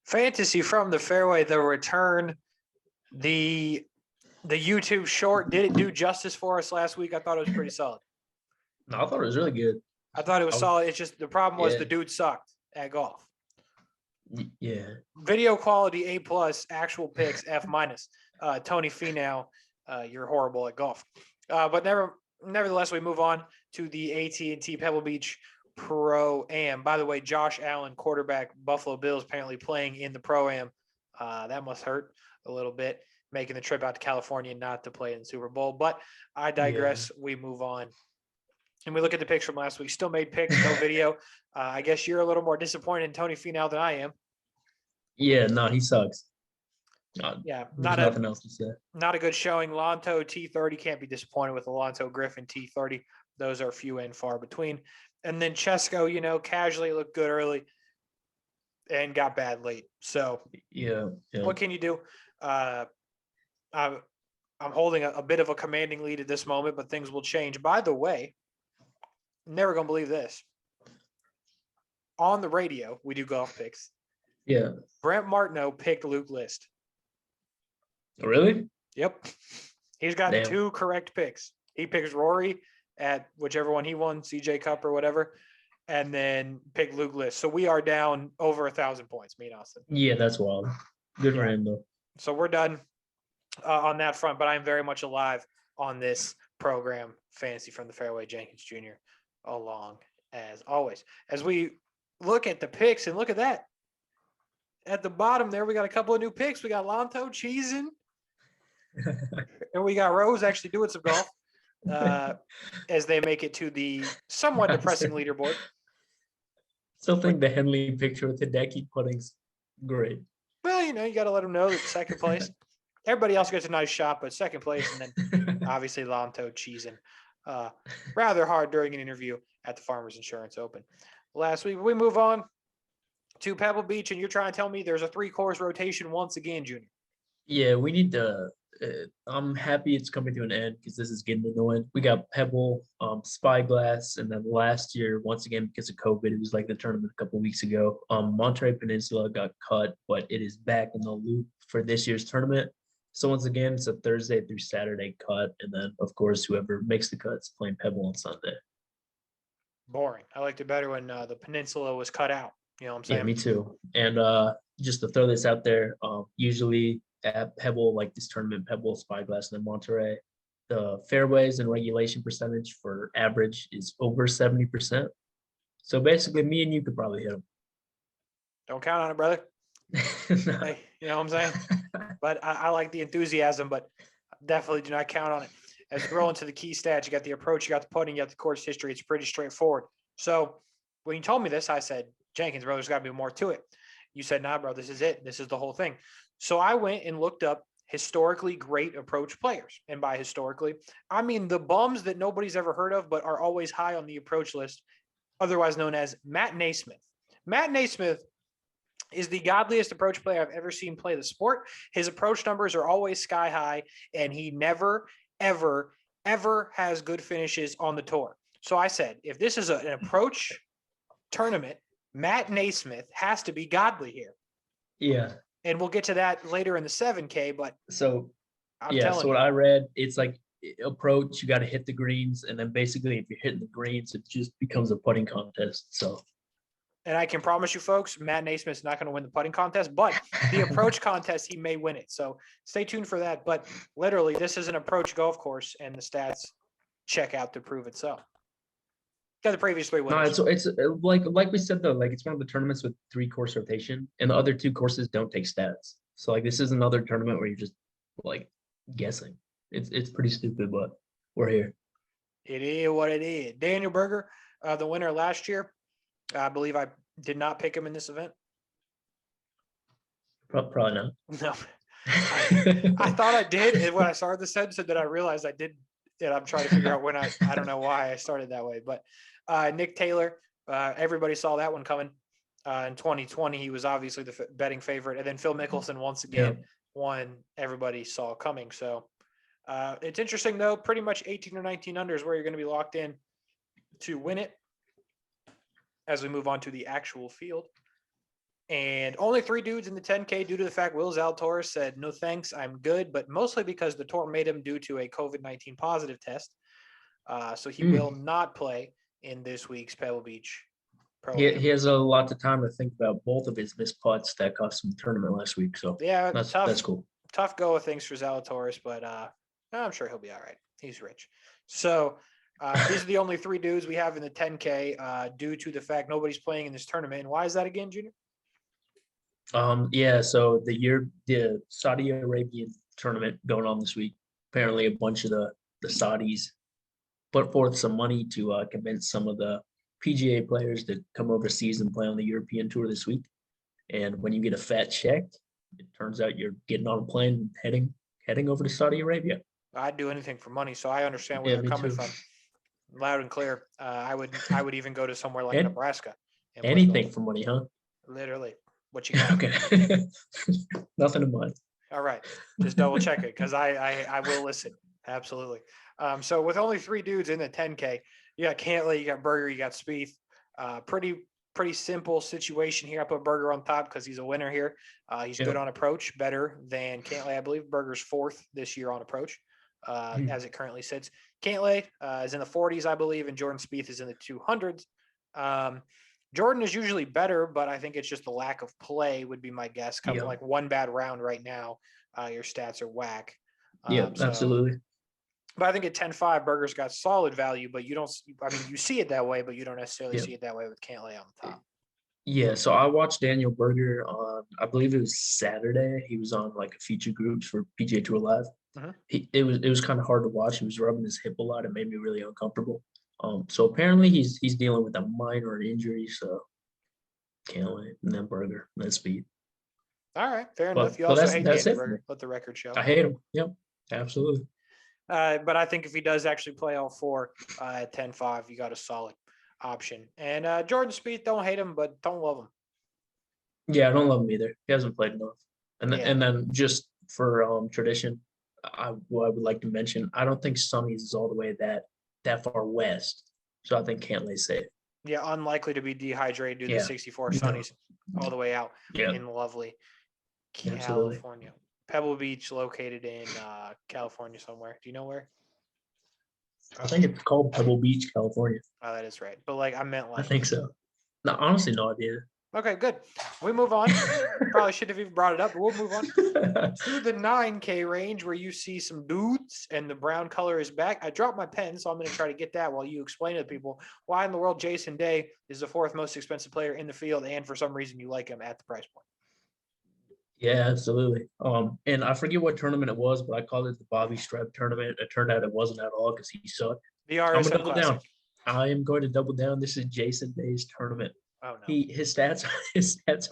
Fantasy from the fairway, the return, the YouTube short didn't do justice for us last week. I thought it was pretty solid. No, I thought it was really good. I thought it was solid. It's just the problem was Yeah. the dude sucked at golf. Yeah. Video quality A+, actual picks F-. Tony Finau, you're horrible at golf. But nevertheless, we move on to the AT&T Pebble Beach Pro-Am. By the way, Josh Allen, quarterback, Buffalo Bills, apparently playing in the Pro-Am. That must hurt a little bit, making the trip out to California not to play in the Super Bowl. But I digress. Yeah. We move on. And we look at the picks from last week. Still made picks, no video. I guess you're a little more disappointed in Tony Finau than I am. Yeah, no, he sucks. Yeah, nothing else to say. Not a good showing. Lonto T30, can't be disappointed with the Lonto Griffin T30. Those are few and far between. And then Chesko, casually looked good early and got bad late. So yeah. What can you do? I'm holding a bit of a commanding lead at this moment, but things will change. By the way, never gonna believe this. On the radio, we do golf picks. Yeah. Brent Martineau picked Luke List. Really? Yep. He's got 2 correct picks. He picks Rory at whichever one he won, CJ Cup or whatever, and then picked Luke List. So we are down over 1,000 points, me and Austin. Yeah, that's wild. Good for him, though. So we're done on that front, but I'm very much alive on this program, Fantasy from the Fairway, Jenkins Jr., along as always. As we look at the picks, and look at that. At the bottom there, we got a couple of new picks. We got Lonto cheesing, and we got Rose actually doing some golf as they make it to the somewhat depressing leaderboard. Still think the Henley picture with Hideki putting's great. Well, you got to let them know that second place. Everybody else gets a nice shot, but second place, and then obviously Lonto cheesing rather hard during an interview at the Farmers Insurance Open last week. We move on to Pebble Beach, and you're trying to tell me there's a 3-course rotation once again, Junior. Yeah, we need to I'm happy it's coming to an end because this is getting annoying. We got Pebble, Spyglass, and then last year, once again, because of COVID, it was like the tournament a couple weeks ago. Monterey Peninsula got cut, but it is back in the loop for this year's tournament. So once again, it's a Thursday through Saturday cut, and then, of course, whoever makes the cuts playing Pebble on Sunday. Boring. I liked it better when the Peninsula was cut out. You know what I'm saying? Yeah, me too. And just to throw this out there, usually at Pebble, like this tournament, Pebble, Spyglass, and then Monterey, the fairways and regulation percentage for average is over 70%. So basically, me and you could probably hit them. Don't count on it, brother. No. Hey, you know what I'm saying? But I like the enthusiasm, but definitely do not count on it. As we roll into the key stats, you got the approach, you got the putting, you got the course history. It's pretty straightforward. So when you told me this, I said, Jenkins, bro, there's got to be more to it. You said, nah, bro, this is it. This is the whole thing. So I went and looked up historically great approach players. And by historically, I mean the bums that nobody's ever heard of, but are always high on the approach list, otherwise known as Matt Naismith. Matt Naismith is the godliest approach player I've ever seen play the sport. His approach numbers are always sky high, and he never, ever, ever has good finishes on the tour. So I said, if this is an approach tournament, Matt Naismith has to be godly here. Yeah. And we'll get to that later in the 7K, but so I'm telling what you. I read, it's like approach, you got to hit the greens, and then basically if you're hitting the greens, it just becomes a putting contest. So, and I can promise you folks, Matt Naismith's not going to win the putting contest, but the approach contest, he may win it. So stay tuned for that. But literally, this is an approach golf course, and the stats check out to prove it so. Got the previous 3 winners. No, it's like we said though, like it's one of the tournaments with 3-course rotation, and the other 2 courses don't take stats. So like this is another tournament where you're just like guessing. It's pretty stupid, but we're here. It is what it is. Daniel Berger, the winner last year. I believe I did not pick him in this event. Probably not. No. I thought I did, and when I started the sentence, and then I realized I didn't. And I'm trying to figure out when I don't know why I started that way. But Nick Taylor, everybody saw that one coming. In 2020, he was obviously the betting favorite. And then Phil Mickelson, once again, one everybody saw coming. So It's interesting, though. Pretty much 18 or 19 under is where you're going to be locked in to win it as we move on to the actual field. And only 3 dudes in the 10K due to the fact Will Zalatoris said, no thanks, I'm good, but mostly because the tour made him due to a COVID-19 positive test. So he will not play in this week's Pebble Beach Pro. He has a lot of time to think about both of his missed putts that cost him the tournament last week. So yeah, that's cool. Tough go of things for Zalatoris, but I'm sure he'll be all right. He's rich. So these are the only 3 dudes we have in the 10K due to the fact nobody's playing in this tournament. And why is that again, Junior? So the Saudi Arabian tournament going on this week. Apparently, a bunch of the Saudis put forth some money to convince some of the PGA players to come overseas and play on the European tour this week. And when you get a fat check, it turns out you're getting on a plane and heading over to Saudi Arabia. I'd do anything for money, so I understand where they're coming from. Loud and clear. I would even go to somewhere like Nebraska. Anything for money, huh? Literally. What you got? Okay. Nothing in mind. All right. Just double check it because I will listen. Absolutely. So with only 3 dudes in the 10K, you got Cantlay, you got Berger, you got Spieth. Pretty simple situation here. I put Berger on top because he's a winner here. He's good on approach, better than Cantlay. I believe Berger's 4th this year on approach, as it currently sits. Cantlay is in the 40s, I believe, and Jordan Spieth is in the 200s. Jordan is usually better, but I think it's just the lack of play would be my guess. Coming like one bad round right now, your stats are whack. Absolutely. But I think at 10-5, Berger's got solid value, but you don't. I mean, you see it that way, but you don't necessarily see it that way with Cantlay on the top. Yeah, so I watched Daniel Berger on, I believe it was Saturday. He was on like a feature groups for PGA Tour Live. It was kind of hard to watch. He was rubbing his hip a lot. It made me really uncomfortable. So apparently he's dealing with a minor injury. So Cantlay and then Berger and then Spieth. All right, fair enough. You also hate Daniel Berger. Let the record show. I hate him. Yep, absolutely. But I think if he does actually play all 4 at 10-5, you got a solid option. And Jordan Spieth, don't hate him, but don't love him. Yeah, I don't love him either. He hasn't played enough. And then just for tradition, I would like to mention, I don't think Sonny's is all the way that far west. So I think Cantlay's safe. Yeah, unlikely to be dehydrated due to the 64 Sonny's all the way out in lovely California. Absolutely. Pebble Beach, located in California somewhere. Do you know where? I think it's called Pebble Beach, California. Oh, that is right. But I meant I think so. No, honestly, no idea. Okay, good. We move on. Probably should have even brought it up, but we'll move on to the 9K range where you see some dudes and the brown color is back. I dropped my pen, so I'm going to try to get that while you explain to people why in the world Jason Day is the 4th most expensive player in the field, and for some reason you like him at the price point. Yeah, absolutely. And I forget what tournament it was, but I called it the Bobby Streb tournament. It turned out it wasn't at all because he sucked. The RSM double down. I am going to double down. This is Jason Day's tournament. Oh no. His stats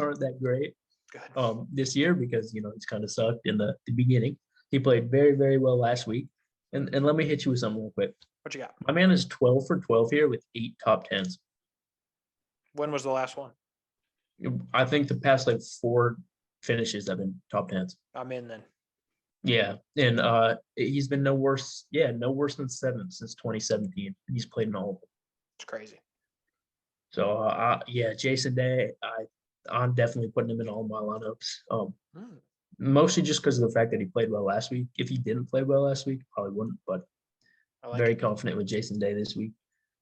aren't that great. Good. This year because he's kind of sucked in the beginning. He played very, very well last week. And let me hit you with something real quick. What you got? My man is 12 for 12 here with 8 top 10s. When was the last one? I think the past 4 finishes have been top 10s. I'm in then. Yeah, and he's been no worse than 7th since 2017. He's played in all of them. It's crazy. So Jason Day, I'm definitely putting him in all my lineups. Mostly just because of the fact that he played well last week. If he didn't play well last week, probably wouldn't. But very confident with Jason Day this week.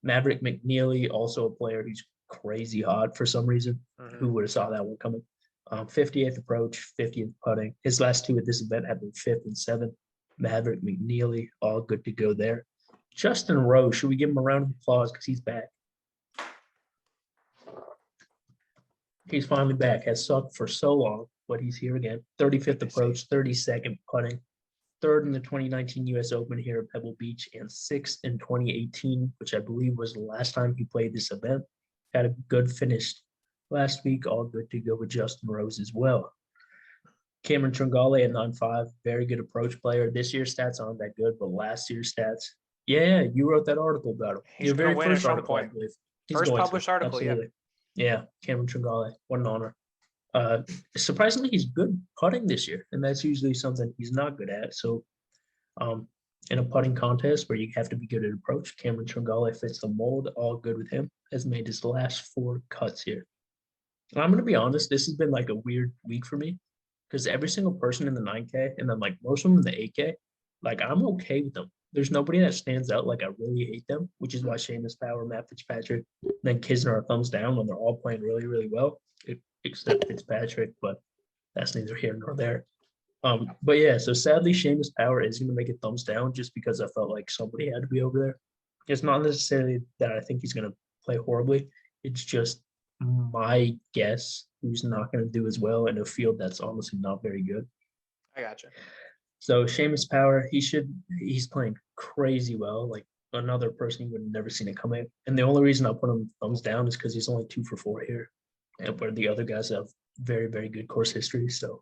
Maverick McNeely, also a player who's crazy hot for some reason. Who would have saw that one coming? 50th approach, 50th putting. His last 2 at this event have been 5th and 7th. Maverick McNeely, all good to go there. Justin Rose, should we give him a round of applause because he's back? He's finally back. Has sucked for so long, but he's here again. 35th approach, 32nd putting. 3rd in the 2019 U.S. Open here at Pebble Beach, and 6th in 2018, which I believe was the last time he played this event. Had a good finish last week, all good to go with Justin Rose as well. Cameron Tringale at 9.5, very good approach player. This year's stats aren't that good, but last year's stats, you wrote that article about him. He's your very first article, I believe. First published article, absolutely. Yeah, Cameron Tringale, what an honor. Surprisingly, he's good putting this year, and that's usually something he's not good at. So in a putting contest where you have to be good at approach. Cameron Tringale fits the mold. All good with him. Has made his last 4 cuts here. And I'm gonna be honest, this has been like a weird week for me because every single person in the 9K and then like most of them in the 8K, like I'm okay with them. There's nobody that stands out like I really hate them, which is why Seamus Power, Matt Fitzpatrick, then Kisner are thumbs down when they're all playing really, really well, except Fitzpatrick, but that's neither here nor there. But yeah, so sadly, Seamus Power is going to make it thumbs down just because I felt like somebody had to be over there. It's not necessarily that I think he's going to play horribly. It's just my guess who's not going to do as well in a field that's honestly not very good. I gotcha. So Seamus Power, he's playing crazy well. Like another person you would have never seen it coming. And the only reason I'll put him thumbs down is because he's only 2 for 4 here. And where the other guys have very, very good course history. So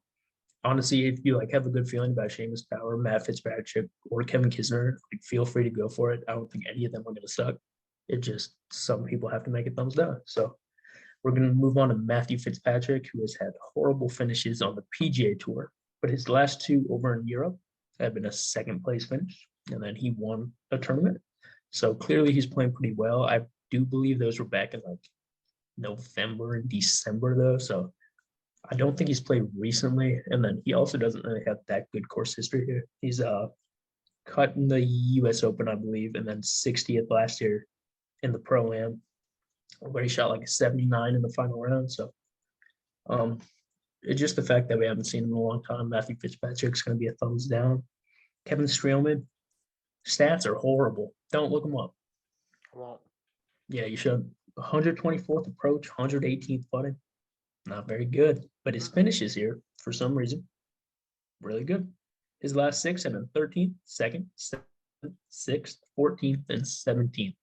honestly, if you like have a good feeling about Seamus Power, Matt Fitzpatrick, or Kevin Kisner, like feel free to go for it. I don't think any of them are gonna suck. It just some people have to make it thumbs down. So we're gonna move on to Matthew Fitzpatrick, who has had horrible finishes on the PGA Tour, but his last 2 over in Europe have been a 2nd place finish, and then he won a tournament. So clearly he's playing pretty well. I do believe those were back in like November and December though. So I don't think he's played recently. And then he also doesn't really have that good course history here. He's cut in the US Open, I believe, and then 60th last year in the Pro-Am, where he shot like a 79 in the final round. So it's just the fact that we haven't seen him in a long time. Matthew Fitzpatrick's going to be a thumbs down. Kevin Streelman, stats are horrible. Don't look him up. I won't. Yeah, you should. 124th approach, 118th putting. Not very good, but his finishes here, for some reason, really good. His last 6 and then 13th, 2nd, 7th, 6th, 14th, and 17th.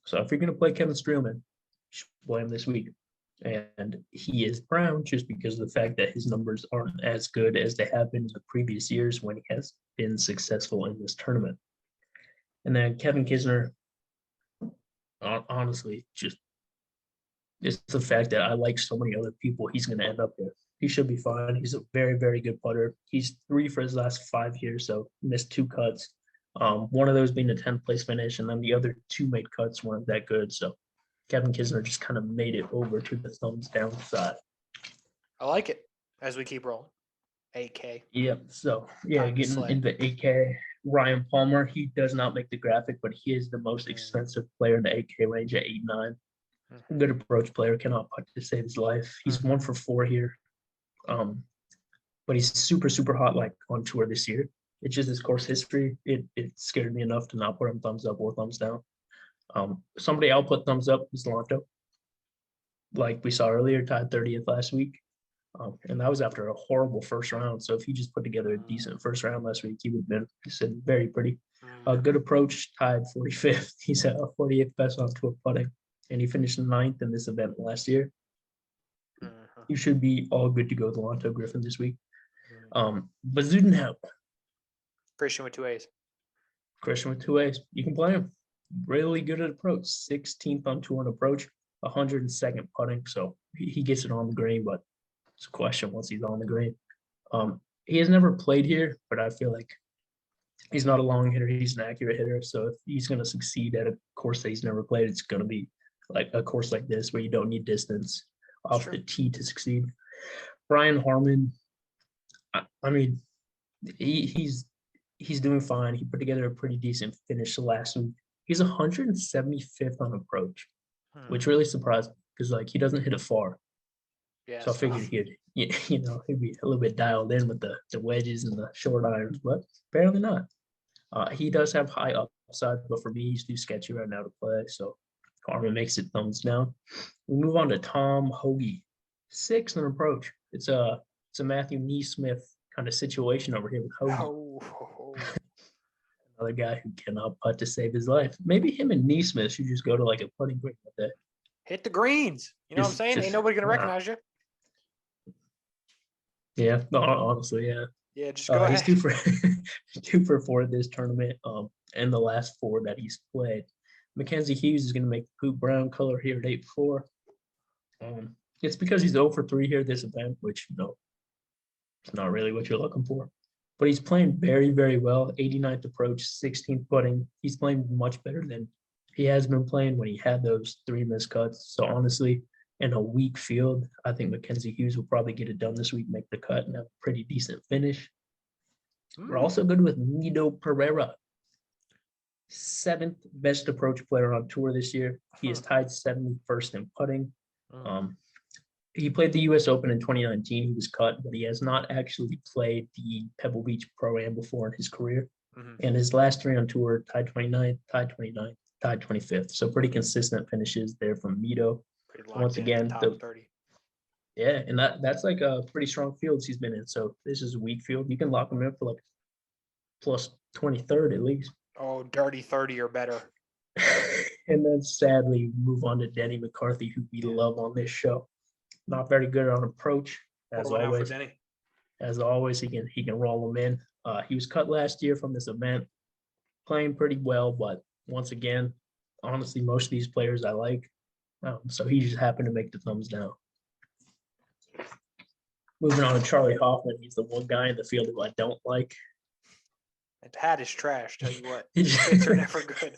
So if you're going to play Kevin Streelman, you should play him this week. And he is brown just because of the fact that his numbers aren't as good as they have been in the previous years when he has been successful in this tournament. And then Kevin Kisner, honestly, just it's the fact that I like so many other people, he's going to end up there. He should be fine. He's a very, very good putter. He's 3 for his last 5 here, so missed 2 cuts. One of those being a 10th place finish, and then the other 2 made cuts weren't that good. So Kevin Kisner just kind of made it over to the thumbs down side. I like it as we keep rolling. 8K. Yep. So yeah, Time to getting slay. into 8K. Ryan Palmer, he does not make the graphic, but he is the most expensive player in the 8K range at 8.9. Good approach player, cannot putt to save his life. He's 1 for 4 here. But he's super, super hot like on tour this year. It's just his course history. It scared me enough to not put him thumbs up or thumbs down. Somebody I'll put thumbs up is Lanto. Like we saw earlier, tied 30th last week. And that was after a horrible first round. So if he just put together a decent first round last week, he would have been very pretty. Good approach, tied 45th. He's at 48th best on tour putting. And he finished 9th in this event last year. You should be all good to go with Lanto Griffin this week. But Zudenhout. Christian with 2 A's. Christian with 2 A's. You can play him. Really good at approach. 16th on tour on approach, 102nd putting. So he gets it on the green, but it's a question once he's on the green. He has never played here, but I feel like he's not a long hitter. He's an accurate hitter. So if he's going to succeed at a course that he's never played, it's going to be like a course like this where you don't need distance off the tee to succeed. Brian Harman, I mean, he's doing fine. He put together a pretty decent finish last week. He's 175th on approach, which really surprised me because like he doesn't hit it far. Yeah, so I figured he'd be a little bit dialed in with the wedges and the short irons, but apparently not. He does have high upside, but for me, he's too sketchy right now to play. So Harman makes it thumbs down. We move on to Tom Hoagie, 6th on approach. It's a Matthew Neesmith kind of situation over here with Hoagie. Another guy who cannot putt to save his life. Maybe him and Neesmith should just go to like a putting green with that. Hit the greens. You know what I'm saying? Ain't nobody gonna recognize you. Yeah, no, honestly, yeah. Yeah, just go ahead. He's 2 for 4 this tournament. And the last 4 that he's played. Mackenzie Hughes is going to make the poop brown color here at 8-4. It's because he's 0 for 3 here this event, which it's not really what you're looking for. but he's playing very, very well. 89th approach, 16th putting. He's playing much better than he has been playing when he had those 3 missed cuts. So honestly, in a weak field, I think Mackenzie Hughes will probably get it done this week, make the cut, and have a pretty decent finish. We're also good with Mito Pereira, 7th best approach player on tour this year. He is tied 71st in putting. He played the U.S. Open in 2019. He was cut, but he has not actually played the Pebble Beach Pro-Am before in his career. And his last 3 on tour, tied 29th, tied 29th, tied 25th. So pretty consistent finishes there from Mito. Once again, top 30. Yeah, and that's like a pretty strong fields he's been in. So this is a weak field. You can lock him in for like plus 23rd at least. Oh, dirty 30 or better. And then sadly move on to Denny McCarthy, who we love on this show. Not very good on approach, as always. As always, he can roll him in. He was cut last year from this event, playing pretty well, but once again, honestly, most of these players I like. So he just happened to make the thumbs down. Moving on to Charlie Hoffman, he's the one guy in the field who I don't like. That hat is trash, tell you what. His hits are never good.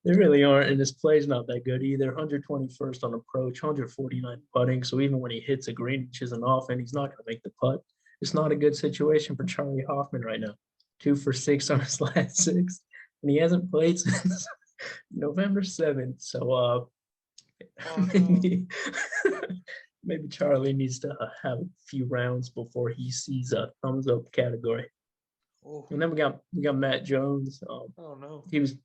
They really aren't, and his play's not that good either. 121st on approach, 149 putting. So even when he hits a green, which isn't often, he's not going to make the putt. It's not a good situation for Charlie Hoffman right now. 2 for 6 on his last 6, and he hasn't played since November 7th. So maybe Charlie needs to have a few rounds before he sees a thumbs up category. And then we got Matt Jones. Oh no, he was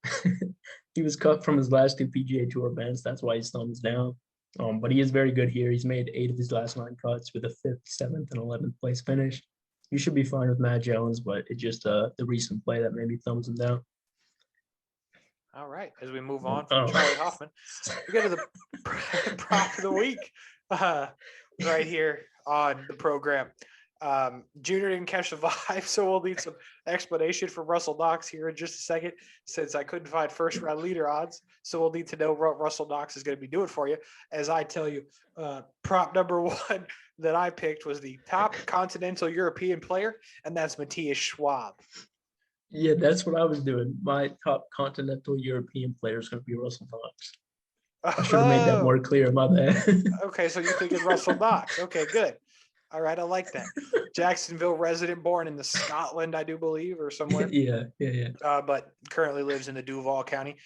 he was cut from his last 2 PGA Tour events. That's why he's thumbs down. But he is very good here. He's made 8 of his last 9 cuts with a 5th, 7th, and 11th place finish. You should be fine with Matt Jones, but it's just the recent play that maybe thumbs him down. All right, as we move on from Charlie Hoffman, we go to the prop of the week right here on the program. Junior didn't catch the vibe, so we'll need some explanation from Russell Knox here in just a second, since I couldn't find first round leader odds. So we'll need to know what Russell Knox is going to be doing for you. As I tell you, prop number 1 that I picked was the top continental European player, and that's Matthias Schwab. Yeah, that's what I was doing. My top continental European player is going to be Russell Knox. I should have made that more clear. My bad. Okay, so you're thinking Russell Knox. Okay, good. All right, I like that. Jacksonville resident, born in the Scotland, I do believe, or somewhere. Yeah. But currently lives in the Duval County.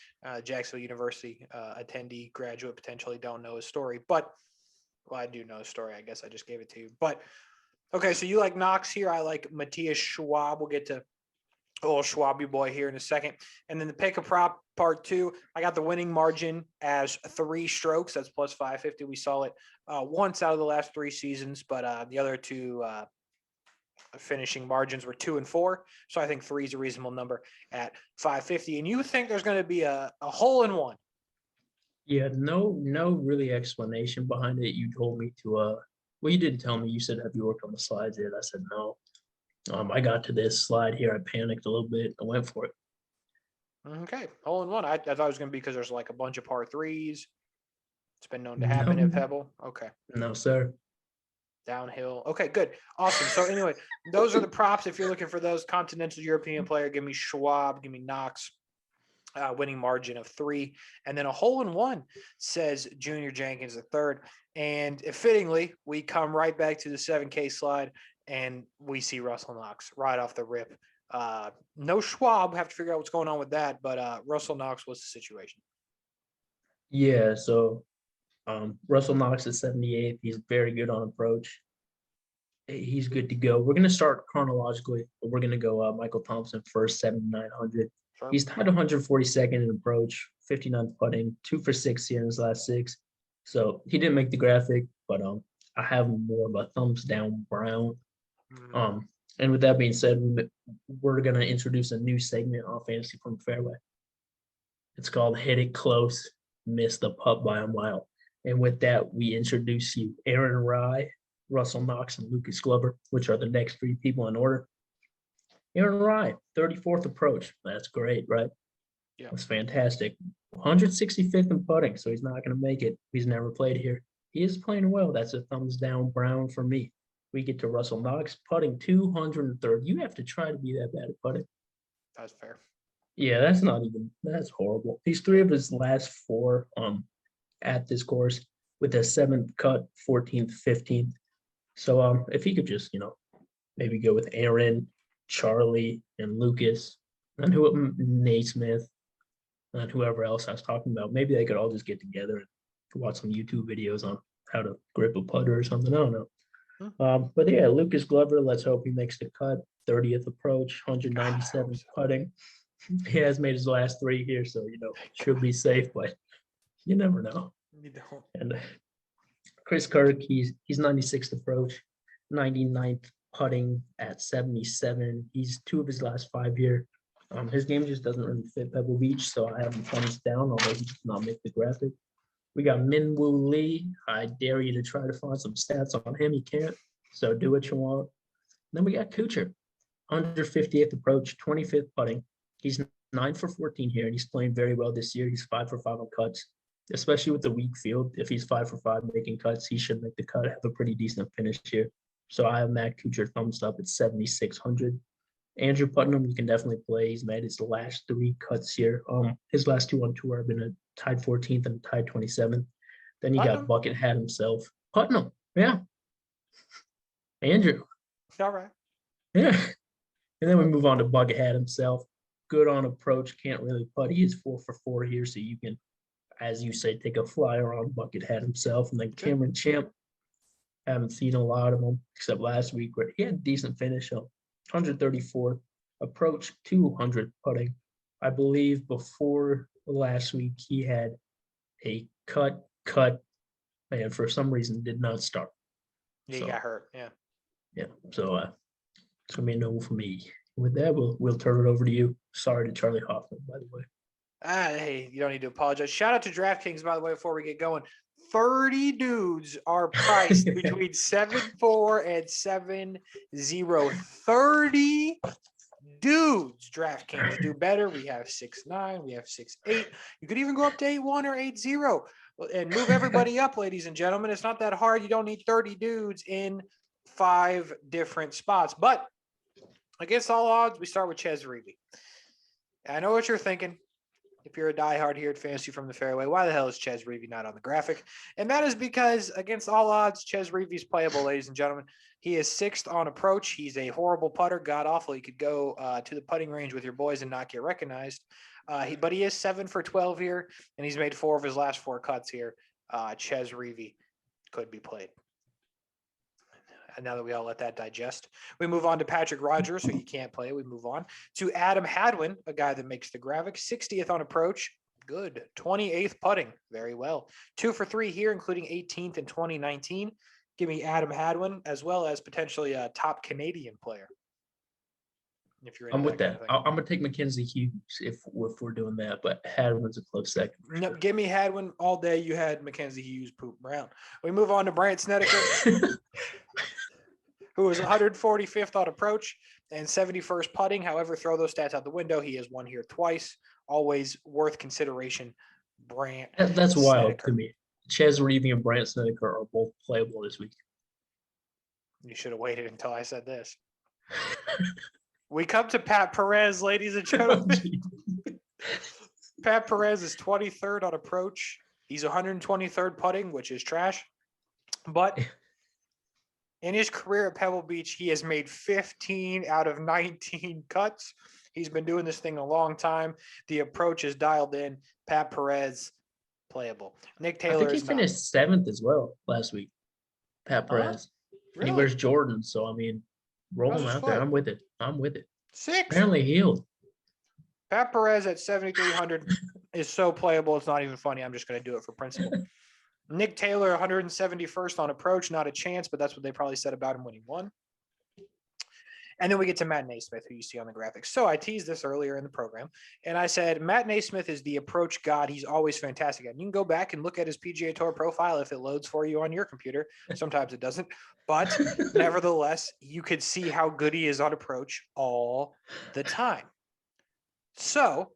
Jacksonville University attendee, graduate, potentially don't know his story. But, well, I do know his story. I guess I just gave it to you. But, okay, so you like Knox here. I like Matthias Schwab. We'll get to little Schwaby boy here in a second. And then the pick a prop part 2, I got the winning margin as 3 strokes. That's plus 550. We saw it once out of the last 3 seasons, but the other 2 finishing margins were 2 and 4. So I think 3 is a reasonable number at 550. And you think there's going to be a hole in one? Yeah, no really explanation behind it. You told me to well, you didn't tell me. You said, have you worked on the slides yet? I said no. I got to this slide here. I panicked a little bit. I went for it. Okay, hole in one. I thought it was going to be because there's like a bunch of par 3s. It's been known to happen at Pebble. Okay. No, sir. Downhill. Okay, good. Awesome. So anyway, those are the props. If you're looking for those continental European player, give me Schwab, give me Knox. Winning margin of 3. And then a hole in one, says Junior Jenkins III. And fittingly, we come right back to the 7K slide, and we see Russell Knox right off the rip. No Schwab. We have to figure out what's going on with that, but Russell Knox was the situation. Yeah, so Russell Knox is 78th. He's very good on approach. He's good to go. We're going to start chronologically. We're going to go Michael Thompson first, 7,900. Sure. He's tied 142nd in approach, 59th putting, 2 for 6 here in his last 6. So he didn't make the graphic, but I have more of a thumbs down brown. And with that being said, we're going to introduce a new segment on Fantasy from the Fairway. It's called Hit It Close, Miss the Putt by a Mile. And with that, we introduce you Aaron Rye, Russell Knox, and Lucas Glover, which are the next 3 people in order. Aaron Rye, 34th approach. That's great, right? Yeah. That's fantastic. 165th in putting, so he's not going to make it. He's never played here. He is playing well. That's a thumbs down brown for me. we get to Russell Knox putting 203rd. You have to try to be that bad at putting. That's fair. Yeah, that's horrible. He's 3 of his last 4 at this course with a 7th cut, 14th, 15th. So if he could just, maybe go with Aaron, Charlie, and Lucas, and Naismith, and whoever else I was talking about, maybe they could all just get together and watch some YouTube videos on how to grip a putter or something. I don't know. But yeah, Lucas Glover, let's hope he makes the cut. 30th approach, 197 putting. He has made his last 3 here, so should be safe, but you never know. You don't. And Chris Kirk, he's 96th approach, 99th putting at 77. He's 2 of his last 5 here. His game just doesn't really fit Pebble Beach, so I have him thumbs down, although he does not make the graphic. We got Minwoo Lee. I dare you to try to find some stats on him. You can't, so do what you want. Then we got Kuchar, 150th approach, 25th putting. He's 9 for 14 here, and he's playing very well this year. He's 5 for 5 on cuts, especially with the weak field. If he's 5 for 5 making cuts, he should make the cut, have a pretty decent finish here. So I have Matt Kuchar thumbs up at 7,600. Andrew Putnam, you can definitely play. He's made his last 3 cuts here. His last 2 on tour have been a tied 14th and tied 27th. Then you got Bucket Hat himself. Putnam, yeah. Andrew. All right. Yeah. And then we move on to Bucket Hat himself. Good on approach, can't really putt. He is 4 for 4 here, so you can, as you say, take a flyer on Bucket Hat himself. And then Cameron Champ, haven't seen a lot of them except last week where he had a decent finish on 134 approach, 200 putting. I believe before last week he had a cut, and for some reason did not start. Yeah, he got hurt. Yeah. Yeah. So it's gonna be a no for me. With that, we'll turn it over to you. Sorry to Charlie Hoffman, by the way. Hey, you don't need to apologize. Shout out to DraftKings, by the way, before we get going. 30 dudes are priced between 7-4 and 7-0. 30 dudes. DraftKings do better. We have 6-9. We have 6-8. You could even go up to 8-1 or 8-0 and move everybody up, ladies and gentlemen. It's not that hard. You don't need 30 dudes in 5 different spots. But against all odds, we start with Chez Reavie. I know what you're thinking. If you're a diehard here at Fantasy from the Fairway, why the hell is Chez Reavie not on the graphic? And that is because against all odds, Chez Reavie's playable, ladies and gentlemen. He is 6th on approach. He's a horrible putter, god awful. He could go to the putting range with your boys and not get recognized. But he is 7 for 12 here, and he's made 4 of his last 4 cuts here. Chez Reavie could be played. And now that we all let that digest, we move on to Patrick Rogers, who you can't play. We move on to Adam Hadwin, a guy that makes the graphic. 60th on approach. Good. 28th putting. Very well. 2 for 3 here, including 18th in 2019. Give me Adam Hadwin, as well as potentially a top Canadian player. If you're I'm with that. I'm going to take Mackenzie Hughes if we're doing that, but Hadwin's a close second. No, give me Hadwin all day. You had Mackenzie Hughes poop around. We move on to Brandt Snedeker. Who was 145th on approach and 71st putting. However, throw those stats out the window. He has won here twice. Always worth consideration. Brandt. That's wild to me. Chez Reavie and Brandt Snedeker are both playable this week. You should have waited until I said this. We come to Pat Perez, ladies and gentlemen. Pat Perez is 23rd on approach. He's 123rd putting, which is trash. But in his career at Pebble Beach, he has made 15 out of 19 cuts. He's been doing this thing a long time. The approach is dialed in. Pat Perez, playable. Nick Taylor I think he finished 7th as well last week. Pat Perez. Really? And he wears Jordan, so I mean, roll him out there. I'm with it. 6. Apparently healed. Pat Perez at 7,300 is so playable. It's not even funny. I'm just going to do it for principle. Nick Taylor, 171st on approach, not a chance, but that's what they probably said about him when he won. And then we get to Matt Naismith, who you see on the graphics. So I teased this earlier in the program, and I said Matt Naismith is the approach god. He's always fantastic. And you can go back and look at his PGA Tour profile if it loads for you on your computer. Sometimes it doesn't. But nevertheless, you could see how good he is on approach all the time. So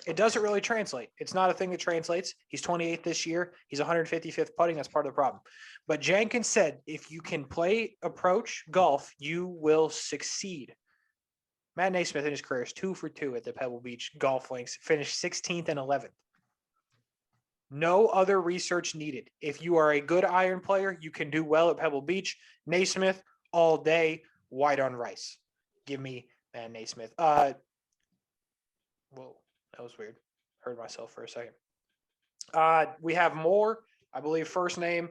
It doesn't really translate. It's not a thing that translates. He's 28th this year. He's 155th putting. That's part of the problem. But Jenkins said, if you can play approach golf, you will succeed. Matt Naismith in his career is 2 for 2 at the Pebble Beach golf links, finished 16th and 11th. No other research needed. If you are a good iron player, you can do well at Pebble Beach. Naismith all day, white on rice. Give me Matt Naismith. Whoa, that was weird. Heard myself for a second. We have more. I believe first name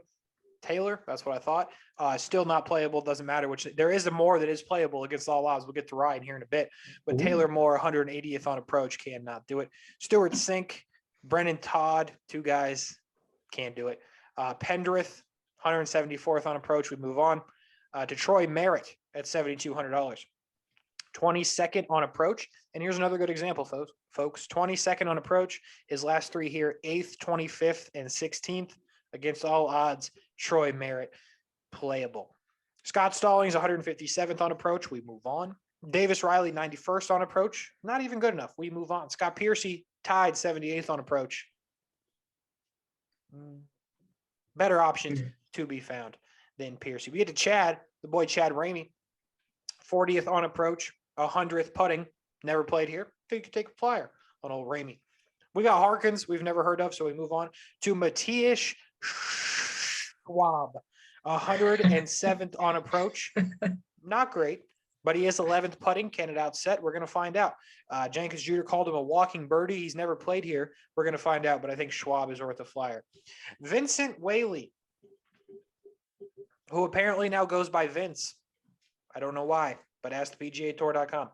Taylor. That's what I thought. Still not playable. Doesn't matter which. There is a Moore that is playable against all odds. We'll get to Ryan here in a bit. But Ooh. Taylor Moore, 180th on approach, cannot do it. Stuart Sink, Brennan Todd, two guys, can't do it. Pendrith, 174th on approach. We move on to Troy Merritt at $7,200. 22nd on approach. And here's another good example, folks. 22nd on approach. His last three here, 8th, 25th, and 16th. Against all odds, Troy Merritt playable. Scott Stallings, 157th on approach. We move on. Davis Riley, 91st on approach. Not even good enough. We move on. Scott Piercy, tied 78th on approach. Better options to be found than Piercy. We get to Chad, the boy Chad Ramey, 40th on approach, 100th putting. Never played here. So you could take a flyer on old Ramey. We got Harkins we've never heard of, so we move on to Matthias Schwab, 107th on approach. Not great, but he is 11th putting. Can it outset? We're going to find out. Jenkins Jr. called him a walking birdie. He's never played here. We're going to find out, but I think Schwab is worth a flyer. Vincent Whaley, who apparently now goes by Vince. I don't know why, but ask the PGAtour.com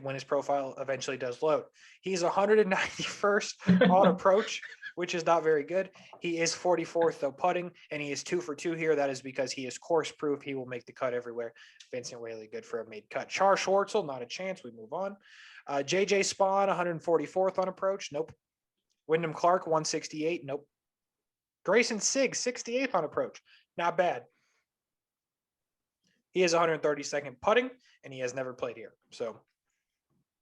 when his profile eventually does load. He's 191st on approach, which is not very good. He is 44th though putting, and he is 2 for 2 here. That is because he is course proof. He will make the cut everywhere. Vincent Whaley, good for a made cut. Char Schwartzel, not a chance. We move on. JJ Spawn, 144th on approach. Nope. Wyndham Clark, 168. Nope. Grayson Sigg, 68th on approach. Not bad. He is 132nd putting, and he has never played here. So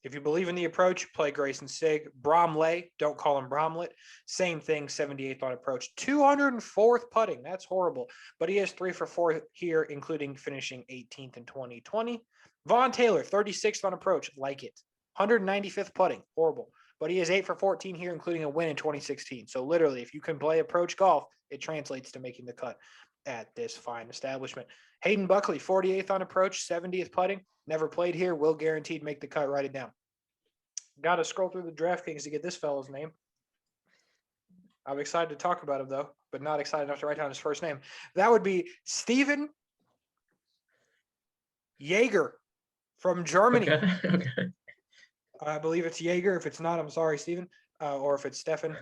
if you believe in the approach, play Grayson Sigg. Bromley, don't call him Bromlett. Same thing, 78th on approach. 204th putting. That's horrible. But he has 3 for 4 here, including finishing 18th in 2020. Vaughn Taylor, 36th on approach. Like it. 195th putting. Horrible. But he is 8 for 14 here, including a win in 2016. So literally, if you can play approach golf, it translates to making the cut at this fine establishment. Hayden Buckley, 48th on approach, 70th putting. Never played here. Will guaranteed make the cut. Write it down. Got to scroll through the DraftKings to get this fellow's name. I'm excited to talk about him, though, but not excited enough to write down his first name. That would be Steven Jaeger from Germany. Okay. I believe it's Jaeger. If it's not, I'm sorry, Steven. Or if it's Stefan.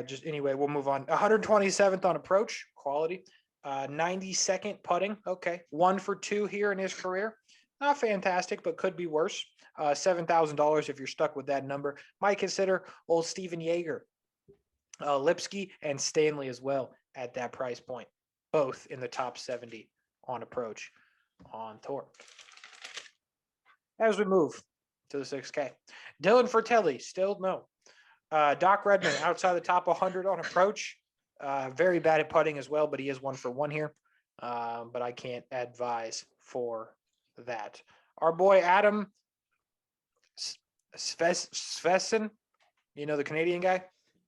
Just anyway, we'll move on. 127th on approach. Quality. 92nd putting. Okay. 1 for 2 here in his career. Not fantastic, but could be worse. $7,000 if you're stuck with that number. Might consider old Steven Jaeger. Lipsky and Stanley as well at that price point. Both in the top 70 on approach on tour. As we move to the 6K. Dylan Fratelli, still no. Doc Redman outside the top 100 on approach. Very bad at putting as well, but he is 1 for 1 here. But I can't advise for that. Our boy Adam Svesen, you know, the Canadian guy?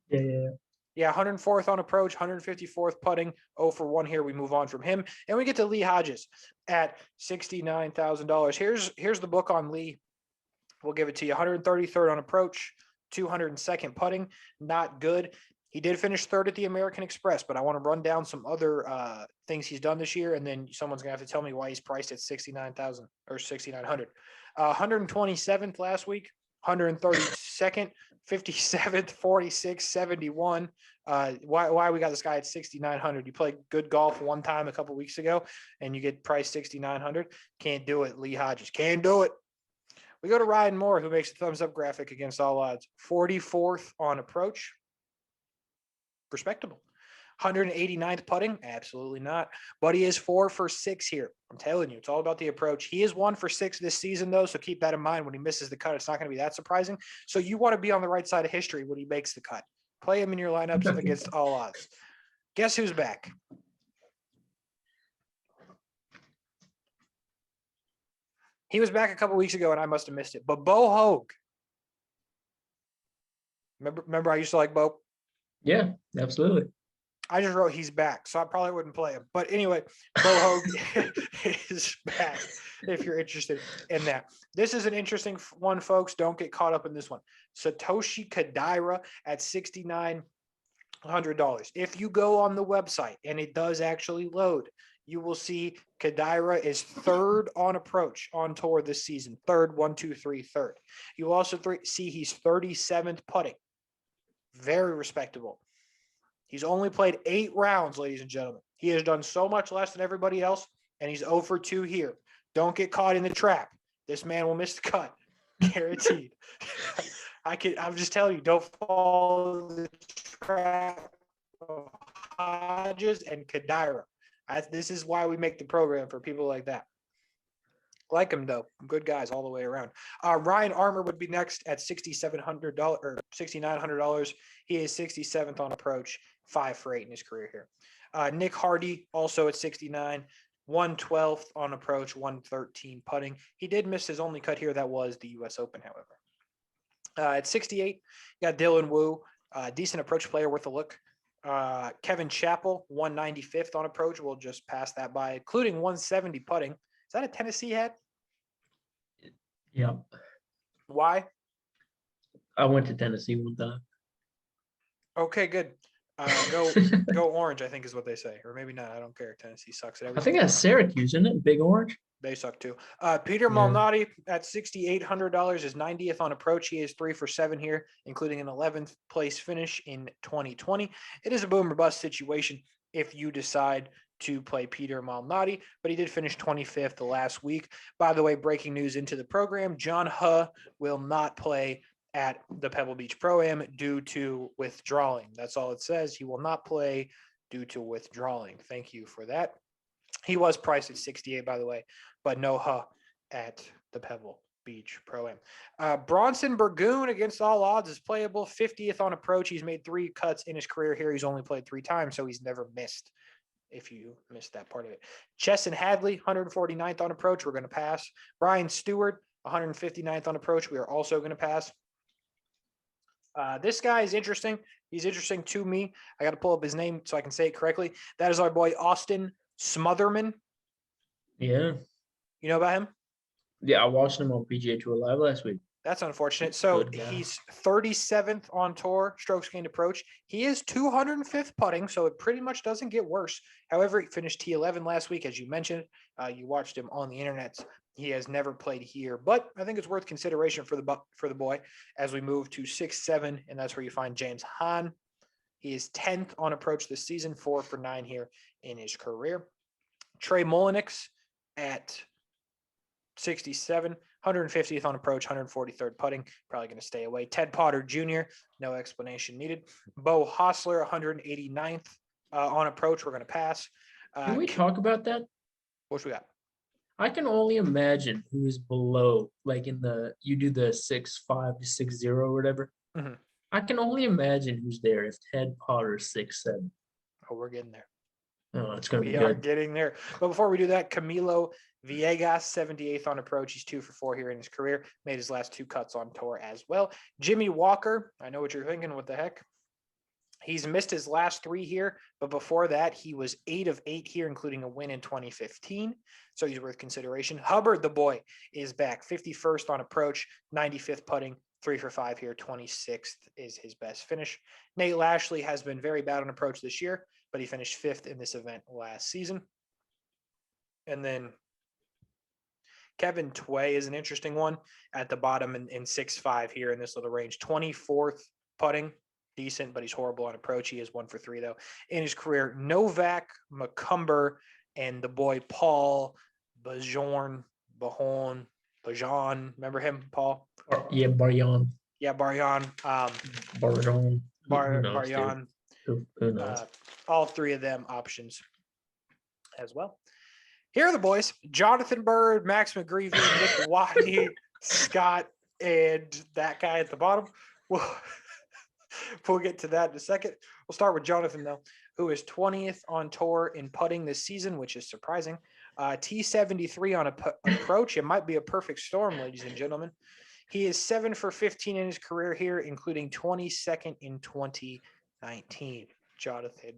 Yeah, 104th on approach, 154th putting, 0 for 1 here. We move on from him. And we get to Lee Hodges at $69,000. Here's the book on Lee. We'll give it to you. 133rd on approach, 202nd putting. Not good. He did finish 3rd at the American Express, but I want to run down some other things he's done this year, and then someone's going to have to tell me why he's priced at $69,000 or $6,900. 127th last week, 132nd, 57th, 46th, 71. Why we got this guy at 6,900? You played good golf one time a couple weeks ago, and you get priced 6,900. Can't do it. Lee Hodges can't do it. We go to Ryan Moore, who makes a thumbs up graphic against all odds. 44th on approach. Respectable. 189th putting? Absolutely not. But he is 4 for 6 here. I'm telling you, it's all about the approach. He is 1 for 6 this season, though, so keep that in mind. When he misses the cut, it's not going to be that surprising. So you want to be on the right side of history when he makes the cut. Play him in your lineups against all odds. Guess who's back? He was back a couple weeks ago, and I must have missed it. But Bo Hogue. Remember I used to like Bo? Yeah, absolutely. I just wrote he's back, so I probably wouldn't play him. But anyway, Bo Hogue is back if you're interested in that. This is an interesting one, folks. Don't get caught up in this one. Satoshi Kodaira at $6,900. If you go on the website and it does actually load, you will see Kodaira is third on approach on tour this season. Third, 1, 2, 3, third. You also see he's 37th putting. Very respectable. He's only played 8 rounds, ladies and gentlemen. He has done so much less than everybody else, and he's 0 for 2 here. Don't get caught in the trap. This man will miss the cut. Guaranteed. I'm just telling you, don't fall the trap of Hodges and Kodaira. This is why we make the program for people like that. Like him, though. Good guys all the way around. Ryan Armour would be next at $6,700 or $6,900. He is 67th on approach, 5 for 8 in his career here. Nick Hardy also at 69, 112th on approach, 113 putting. He did miss his only cut here. That was the U.S. Open, however. At 68, you got Dylan Wu, decent approach player, worth a look. Kevin Chappell, 195th on approach. We'll just pass that by, including 170 putting. Is that a Tennessee hat? Yeah. Why? I went to Tennessee one time. Okay, good. Go Orange, I think is what they say. Or maybe not. I don't care. Tennessee sucks at everything. I think that's Syracuse, isn't it? Big Orange? They suck too. Peter Malnati at $6,800 is 90th on approach. He is 3 for 7 here, including an 11th place finish in 2020. It is a boom or bust situation if you decide to play Peter Malnati, but he did finish 25th the last week. By the way, breaking news into the program, John Huh will not play at the Pebble Beach Pro-Am due to withdrawing. That's all it says. He will not play due to withdrawing. Thank you for that. He was priced at 68, by the way, but no Huh at the Pebble Beach Pro-Am. Bronson Burgoon against all odds is playable. 50th on approach. He's made 3 cuts in his career here. He's only played 3 times, so he's never missed, if you missed that part of it. Chesson Hadley, 149th on approach. We're going to pass. Brian Stewart, 159th on approach. We are also going to pass. This guy is interesting. He's interesting to me. I got to pull up his name so I can say it correctly. That is our boy Austin Smotherman. Yeah. You know about him? Yeah, I watched him on PGA Tour Live last week. That's unfortunate. So he's 37th on tour, strokes gained approach. He is 205th putting, so it pretty much doesn't get worse. However, he finished T11 last week, as you mentioned. You watched him on the internet. He has never played here, but I think it's worth consideration for the boy as we move to 6-7, and that's where you find James Hahn. He is 10th on approach this season, 4 for 9 here in his career. Trey Mullinax at 67, 150th on approach, 143rd putting, probably going to stay away. Ted Potter Jr., no explanation needed. Bo Hostler, 189th on approach, we're going to pass. Can we talk about that? What we got? I can only imagine who is below, like you do the 6'5" to 6'0" or whatever. Mm-hmm. I can only imagine who's there if Ted Potter's 6'7". Oh, we're getting there. Oh, it's going to be good. We are good. getting there. But before we do that, Camilo Villegas, 78th on approach. He's 2 for 4 here in his career. Made his last 2 cuts on tour as well. Jimmy Walker, I know what you're thinking. What the heck? He's missed his last 3 here, but before that, he was 8 of 8 here, including a win in 2015. So he's worth consideration. Hubbard, the boy, is back. 51st on approach, 95th putting, 3 for 5 here. 26th is his best finish. Nate Lashley has been very bad on approach this year, but he finished 5th in this event last season. And then Kevin Tway is an interesting one at the bottom in 6-5 here in this little range. 24th putting, decent, but he's horrible on approach. He is 1 for 3, though, in his career. Novak McCumber and the boy Paul Bajon. Remember him, Paul? Yeah, Baryan. Yeah, Baryan. Baryan. Baryan. Who knows? all three of them options as well. Here are the boys: Jonathan Bird, Max McGreevy, Nick Watney, Scott, and that guy at the bottom. We'll get to that in a second. We'll start with Jonathan, though, who is 20th on tour in putting this season, which is surprising. T73 on approach. It might be a perfect storm, ladies and gentlemen. He is 7 for 15 in his career here, including 22nd in 2019. Jonathan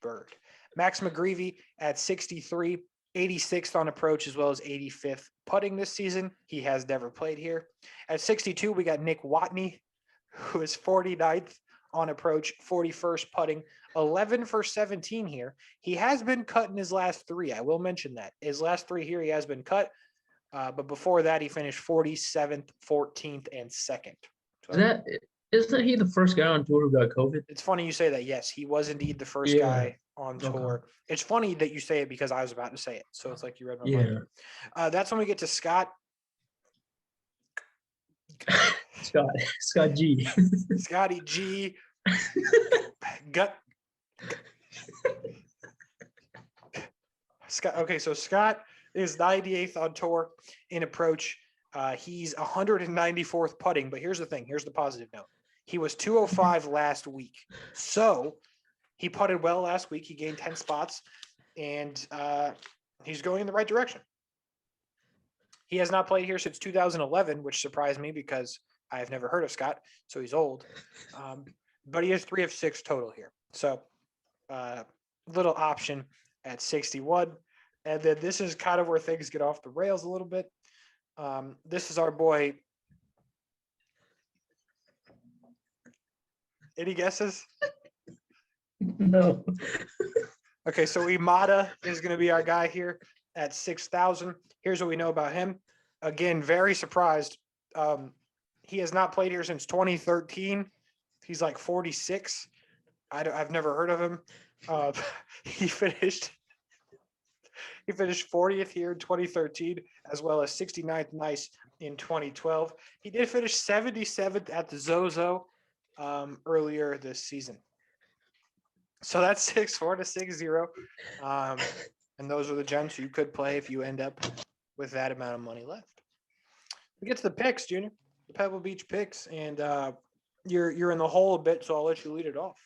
Bird. Max McGreevy at 63, 86th on approach, as well as 85th putting this season. He has never played here. At 62, we got Nick Watney, who is 49th on approach, 41st putting, 11 for 17 here. He has been cut in his last three. I will mention that. His last three here, he has been cut. But before that, he finished 47th, 14th, and 2nd. So Isn't he the first guy on tour who got COVID? it's funny you say that. Yes, he was indeed the first guy on tour. Okay. It's funny that you say it because I was about to say it. So it's like you read my mind. That's when we get to Scott. Scott G. Scotty G. Gut. Scott. Okay, so Scott is 98th on tour in approach. He's 194th putting, but here's the thing. Here's the positive note. He was 205 last week. So he putted well last week. He gained 10 spots, and he's going in the right direction. He has not played here since 2011, which surprised me because I have never heard of Scott, so he's old. But he has 3 of 6 total here. So little option at 61. And then this is kind of where things get off the rails a little bit. This is our boy. Any guesses? No. Okay, so Imada is going to be our guy here at 6,000. Here's what we know about him. Again, very surprised. He has not played here since 2013. He's like 46. I've never heard of him. He finished 40th here in 2013, as well as 69th nice in 2012. He did finish 77th at the Zozo earlier this season. So that's 6-4 to 6-0. And those are the gems you could play if you end up with that amount of money left. We get to the picks, Junior, the Pebble Beach picks, and you're in the hole a bit, so I'll let you lead it off.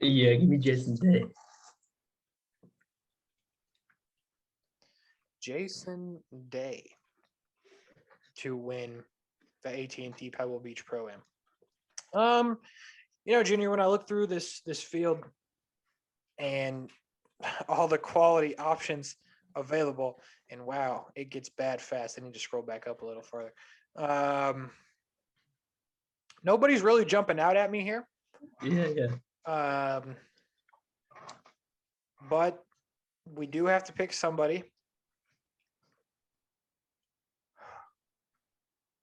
Yeah, give me Jason Day. Jason Day to win the AT&T Pebble Beach Pro-Am. Junior, when I look through this field and all the quality options available, and wow, it gets bad fast. I need to scroll back up a little further. Nobody's really jumping out at me here. Yeah. But we do have to pick somebody.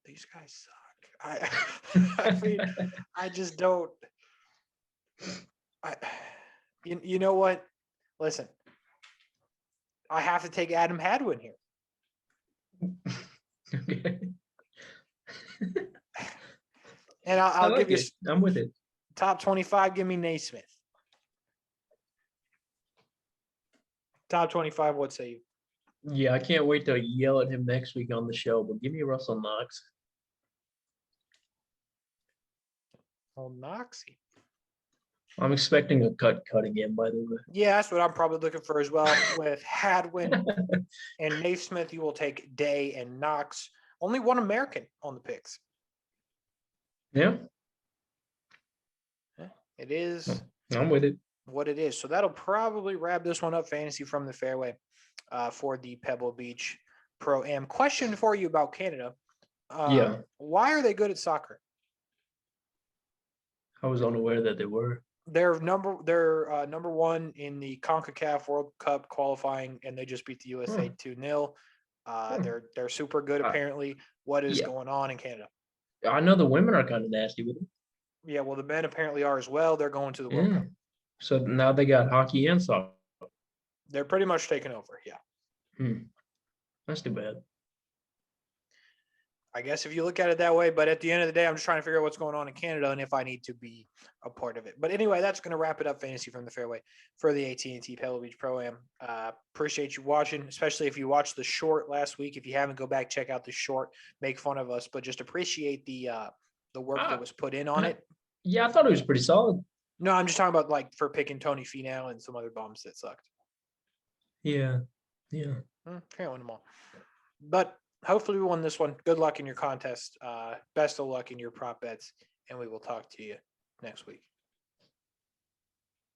These guys suck. I mean, I just don't. You know what? Listen, I have to take Adam Hadwin here. Okay. And I'll like give you. I'm with it. Top 25, give me Naismith. Top 25, what say you? Yeah, I can't wait to yell at him next week on the show, but give me Russell Knox. Oh, Noxie. I'm expecting a cut again, by the way. Yeah, that's what I'm probably looking for as well. With Hadwin and Naismith, you will take Day and Knox. Only one American on the picks. Yeah. It is. I'm with it. What it is. So that'll probably wrap this one up, Fantasy from the Fairway, for the Pebble Beach Pro-Am. Question for you about Canada. Why are they good at soccer? I was unaware that they were. They're number one in the CONCACAF World Cup qualifying, and they just beat the USA 2-0. They're super good apparently. What is going on in Canada? I know the women are kind of nasty with it. Yeah, well, the men apparently are as well. They're going to the World Cup. So now they got hockey and soccer. They're pretty much taking over. Yeah. That's too bad. I guess if you look at it that way, but at the end of the day, I'm just trying to figure out what's going on in Canada and if I need to be a part of it. But anyway, that's going to wrap it up. Fantasy from the Fairway for the AT&T Pebble Beach Pro Am. Appreciate you watching, especially if you watched the short last week. If you haven't, go back, check out the short, make fun of us, but just appreciate the work that was put in on it. Yeah, I thought it was pretty solid. No, I'm just talking about like for picking Tony Finau and some other bums that sucked. Yeah. Can't win them all. But hopefully we won this one. Good luck in your contest. Best of luck in your prop bets, and we will talk to you next week.